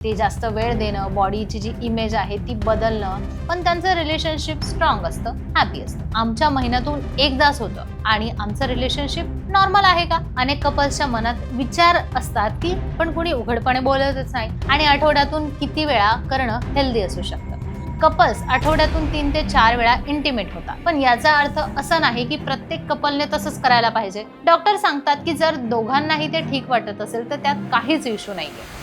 ते जास्त वेळ देणं, बॉडीची जी इमेज आहे ती बदलणं, पण त्यांचं रिलेशनशिप स्ट्रॉंग असतं, हॅपी असतं. आमच्या महिन्यातून एकदाच होतं आणि आमचं रिलेशनशिप नॉर्मल आहे का? अनेक कपल्सच्या मनात विचार असतात की पण कुणी उघडपणे बोलतच नाही आणि आठवड्यातून किती वेळा करणं हेल्दी असू शकतं. कपल्स आठवड्यातून 3 ते 4 वेळा इंटिमेट होतात, पण याचा अर्थ असा नाही की प्रत्येक कपलने तसंच करायला पाहिजे. डॉक्टर सांगतात की जर दोघांनाही ते ठीक वाटत असेल तर त्यात काहीच इश्यू नाहीये.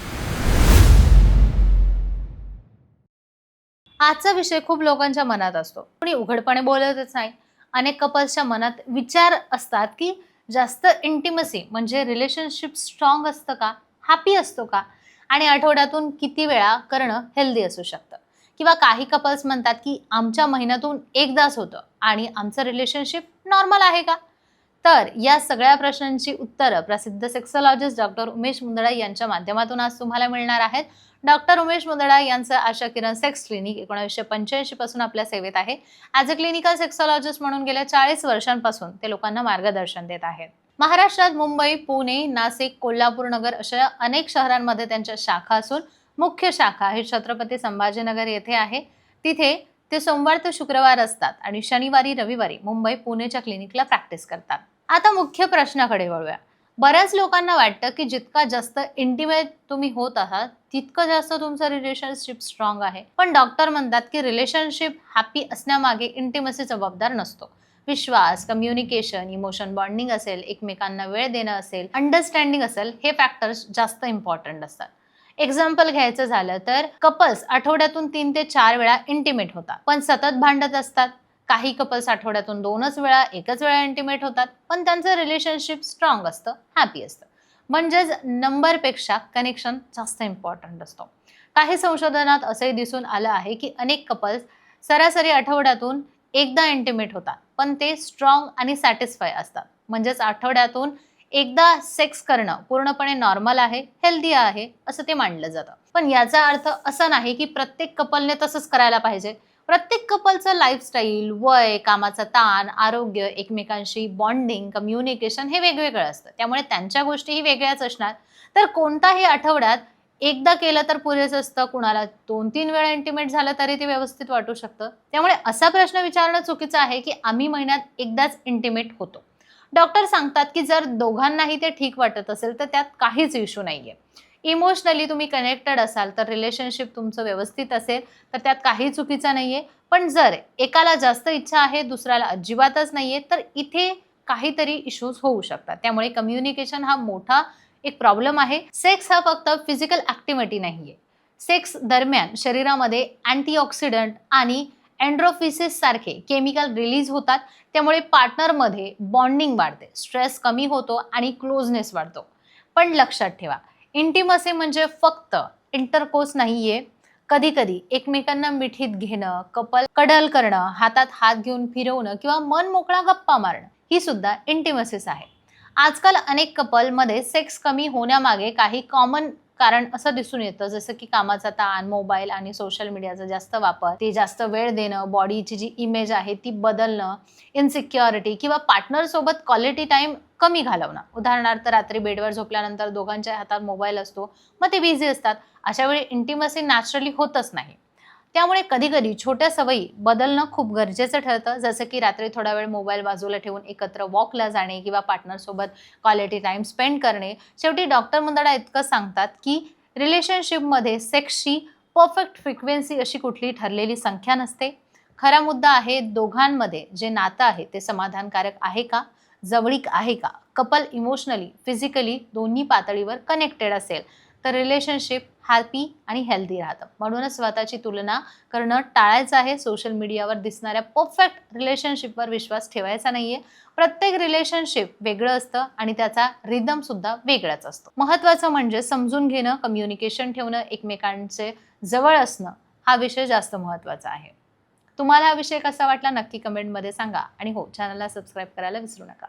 आजचा विषय खूप लोकांच्या मनात असतो, कोणी उघडपणे बोलतच नाही. अनेक कपल्सच्या मनात विचार असतात की जास्त इंटिमसी म्हणजे रिलेशनशिप स्ट्रॉंग असतं का, हॅपी असतो का, आणि आठवड्यातून किती वेळा करणं हेल्दी असू शकतं. किंवा काही कपल्स म्हणतात की आमच्या महिन्यातून एकदाच होतं आणि आमचं रिलेशनशिप नॉर्मल आहे का. तर या सगळ्या प्रश्नांची उत्तरं प्रसिद्ध सेक्सॉलॉजिस्ट डॉक्टर उमेश मुंदडा यांच्या माध्यमातून आज तुम्हाला मिळणार आहेत. डॉक्टर उमेश मुंदडा यांचं आशा किरण सेक्स क्लिनिक 1985 पासून आपल्या सेवेत आहे. ॲज अ क्लिनिकल सेक्सॉलॉजिस्ट म्हणून गेल्या 40 वर्षांपासून ते लोकांना मार्गदर्शन देत आहेत. महाराष्ट्रात मुंबई, पुणे, नाशिक, कोल्हापूर नगर अशा अनेक शहरांमध्ये त्यांच्या शाखा असून मुख्य शाखा ही छत्रपती संभाजीनगर येथे आहे. तिथे ते सोमवार ते शुक्रवार असतात आणि शनिवारी रविवारी मुंबई पुणेच्या क्लिनिकला प्रॅक्टिस करतात. आता मुख्य प्रश्नाकडे वळूया. बऱ्याच लोकांना वाटतं की जितका जास्त इंटिमेट तुम्ही होत आहात तितकं जास्त तुमचं रिलेशनशिप स्ट्रॉंग आहे. पण डॉक्टर म्हणतात की रिलेशनशिप हॅपी असण्यामागे इंटिमसी जबाबदार नसतो. विश्वास, कम्युनिकेशन, इमोशन बॉन्डिंग असेल, एकमेकांना वेळ देणं असेल, अंडरस्टँडिंग असेल, हे फॅक्टर्स जास्त इम्पॉर्टंट असतात. एक्झाम्पल घ्यायचं झालं तर कपल्स आठवड्यातून 3 ते 4 वेळा इंटिमेट होतात, पण सतत भांडत असतात. काही कपल्स आठवड्यातून 2च वेळा, 1च वेळा इंटिमेट होतात, पण त्यांचं रिलेशनशिप स्ट्रॉंग असतं, हॅपी असतं. म्हणजेच नंबरपेक्षा कनेक्शन जास्त इम्पॉर्टंट असतो. काही संशोधनात असंही दिसून आलं आहे की अनेक कपल्स सरासरी आठवड्यातून एकदा इंटिमेट होतात, पण ते स्ट्रॉंग आणि सॅटिस्फाय असतात. म्हणजेच आठवड्यातून एकदा सेक्स करणं पूर्णपणे नॉर्मल आहे, हेल्दी आहे, असं ते मानलं जातं. पण याचा अर्थ असा नाही की प्रत्येक कपलने तसंच करायला पाहिजे. प्रत्येक कपलचं लाईफस्टाईल, वय, कामाचा ताण, आरोग्य, एकमेकांशी बॉन्डिंग, कम्युनिकेशन हे वेगवेगळं असतं. त्यामुळे त्यांच्या गोष्टीही वेगळ्याच असणार. तर कोणताही आठवड्यात एकदा केलं तर पुरेसं असतं, कुणाला 2-3 वेळा इंटिमेट झालं तरी ते व्यवस्थित वाटू शकतं. त्यामुळे असा प्रश्न विचारणं चुकीचं आहे की आम्ही महिन्यात एकदाच इंटिमेट होतो. डॉक्टर सांगतात की जर दोघांनाही ते ठीक वाटत असेल तर त्यात काहीच इश्यू नाहीये. इमोशनली तुम्ही कनेक्टेड असाल तर रिलेशनशिप तुमचं व्यवस्थित असेल तर त्यात काही चुकीचं नाहीये. पण जर एकाला जास्त इच्छा आहे, दुसऱ्याला अजिबातच नाहीये, तर इथे काहीतरी इश्यूज होऊ शकतात. त्यामुळे कम्युनिकेशन हा मोठा एक प्रॉब्लेम आहे. सेक्स हा फक्त फिजिकल ॲक्टिव्हिटी नाहीये. सेक्स दरम्यान शरीरामध्ये अँटीऑक्सिडंट आणि एंड्रोफिसिस सारखे केमिकल रिलीज होतात. त्यामुळे पार्टनरमध्ये बॉन्डिंग वाढते, स्ट्रेस कमी होतो आणि क्लोजनेस वाढतो. पण लक्षात ठेवा, इंटिमसी म्हणजे फक्त इंटरकोर्स नाहीये. कधी-कधी एकमेकांना मिठीत घेणं, कपल कडल करणं, हातात हात घेऊन फिरवणं किंवा मन मोकळा गप्पा मारणं ही सुद्धा इंटिमसीच आहे. आजकाल अनेक कपलमध्ये सेक्स कमी होण्यामागे काही कॉमन कारण असं दिसून येतं, जसं की कामाचा ताण, मोबाईल आणि सोशल मीडियाचा जास्त वापर, ते जास्त वेळ देणं, बॉडीची जी इमेज आहे ती बदलणं, इन्सिक्युरिटी किंवा पार्टनरसोबत क्वालिटी टाईम कमी घालवणं. उदाहरणार्थ रात्री बेडवर झोपल्यानंतर दोघांच्या हातात मोबाईल असतो, मग ते बिझी असतात. अशा वेळी इंटिमसी नॅचरली होतच नाही. त्यामुळे कधी-कधी छोट्या सवयी बदलणं खूप गरजेचं ठरतं, जसं की रात्री थोडा वेळ मोबाईल बाजूला ठेवून एकत्र वॉकला जाणे किंवा पार्टनरसोबत क्वालिटी टाईम स्पेंड करणे. शेवटी डॉक्टर मुंदडा इतकं सांगतात की रिलेशनशिपमध्ये सेक्सची परफेक्ट फ्रिक्वेन्सी अशी कुठली ठरलेली संख्या नसते. खरा मुद्दा आहे दोघांमध्ये जे नातं आहे ते समाधानकारक आहे का, जवळीक आहे का, कपल इमोशनली, फिजिकली दोन्ही पातळीवर कनेक्टेड असेल तर रिलेशनशिप हॅपी आणि हेल्दी राहतं. म्हणूनच स्वतःची तुलना करणं टाळायचं आहे. सोशल मीडियावर दिसणाऱ्या परफेक्ट रिलेशनशिपवर विश्वास ठेवायचा नाहीये. प्रत्येक रिलेशनशिप वेगळं असतं आणि त्याचा रिदम सुद्धा वेगळाच असतो. महत्त्वाचं म्हणजे समजून घेणं, कम्युनिकेशन ठेवणं, एकमेकांचे जवळ असणं, हा विषय जास्त महत्त्वाचा आहे. तुम्हाला हा विषय कसा वाटला नक्की कमेंटमध्ये सांगा आणि हो, चॅनलला सबस्क्राईब करायला विसरू नका.